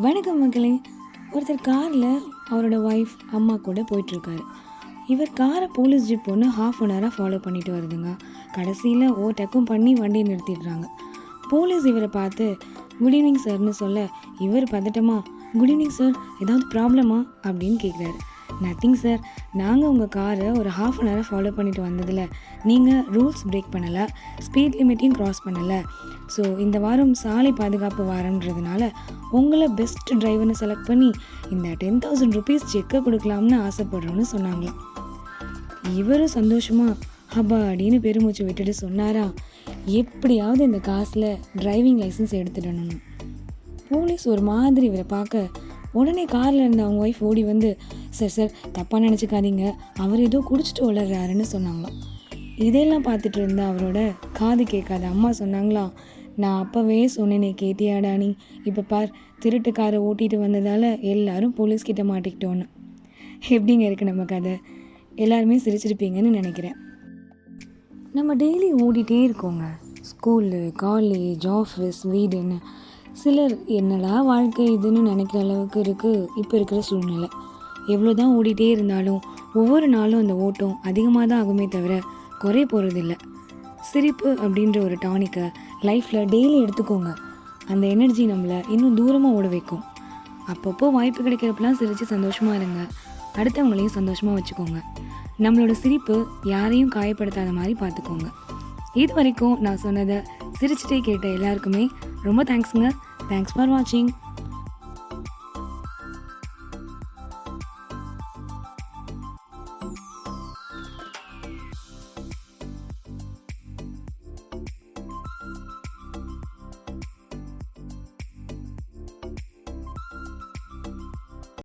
வணக்கம் மக்களே. ஒருத்தர் காரில் அவரோட ஒய்ஃப் அம்மா கூட போயிட்டுருக்காரு. இவர் காரை போலீஸ் ஜீப் ஒன்று ஹாஃப் ஃபாலோ பண்ணிட்டு வருதுங்க. கடைசியில் ஓவர்டேக்கும் பண்ணி வண்டியை நிறுத்திடுறாங்க. போலீஸ் இவரை பார்த்து குட் ஈவினிங் சார்னு சொல்ல இவர் பதட்டமா குட் ஈவினிங் சார், ஏதாவது ப்ராப்ளமா அப்படின்னு கேட்குறாரு. நத்திங் சார், நாங்கள் உங்கள் காரை ஒரு ஹாஃப் ஃபாலோ பண்ணிட்டு வந்ததில் நீங்கள் ரூல்ஸ் பிரேக் பண்ணலை, ஸ்பீட் லிமிட்டையும் க்ராஸ் பண்ணலை. ஸோ இந்த வாரம் சாலை பாதுகாப்பு வாரம்ன்றதுனால உங்களை பெஸ்ட் டிரைவர்னு செலக்ட் பண்ணி இந்த 10,000 rupees செக்கை கொடுக்கலாம்னு ஆசைப்படுறோன்னு சொன்னாங்களாம். இவரும் சந்தோஷமாக ஹபாடின்னு பெருமூச்சு விட்டுட்டு சொன்னாரா, எப்படியாவது இந்த காசில் டிரைவிங் லைசன்ஸ் எடுத்துடணும். போலீஸ் ஒரு மாதிரி இவரை பார்க்க உடனே காரில் இருந்த அவங்க ஒய்ஃப் ஓடி வந்து, சார் தப்பாக நினச்சிக்காதீங்க, அவர் ஏதோ குடிச்சிட்டு வளர்றாருன்னு சொன்னாங்களாம். இதெல்லாம் பார்த்துட்டு இருந்த அவரோட காது கேட்காத அம்மா சொன்னாங்களாம், நான் அப்போவே சொன்னேனே கேட்டியாடா நீ, இப்போ பார் திருட்டு காரை ஓட்டிகிட்டு வந்ததால் எல்லாரும் போலீஸ்கிட்ட மாட்டிக்கிட்டோன்னு. எப்படிங்க இருக்குது நம்ம கதை? எல்லாருமே சிரிச்சிருப்பீங்கன்னு நினைக்கிறேன். நம்ம டெய்லி ஓடிட்டே இருக்கோங்க, ஸ்கூலு, காலேஜ், ஆஃபீஸ், வீடுன்னு. சிலர் என்னடா வாழ்க்கை இதுன்னு நினைக்கிற அளவுக்கு இருக்குது இப்போ இருக்கிற சூழ்நிலை. எவ்வளோ தான் ஓடிட்டே இருந்தாலும் ஒவ்வொரு நாளும் அந்த ஓட்டம் அதிகமாக தான் ஆகுமே தவிர குறைய போகிறதில்ல. சிரிப்பு அப்படின்ற ஒரு டானிக்கை லைஃப்பில் டெய்லி எடுத்துக்கோங்க. அந்த எனர்ஜி நம்மளை இன்னும் தூரமாக ஓட வைக்கும். அப்பப்போ வாய்ப்பு கிடைக்கிறப்பெல்லாம் சிரித்து சந்தோஷமாக இருங்க. அடுத்தவங்களையும் சந்தோஷமாக வச்சுக்கோங்க. நம்மளோட சிரிப்பு யாரையும் காயப்படுத்தாத மாதிரி பார்த்துக்கோங்க. இது வரைக்கும் நான் சொன்னதை சிரிச்சுட்டே கேட்ட எல்லாருக்குமே ரொம்ப தேங்க்ஸுங்க. தேங்க்ஸ் ஃபார் வாட்சிங்.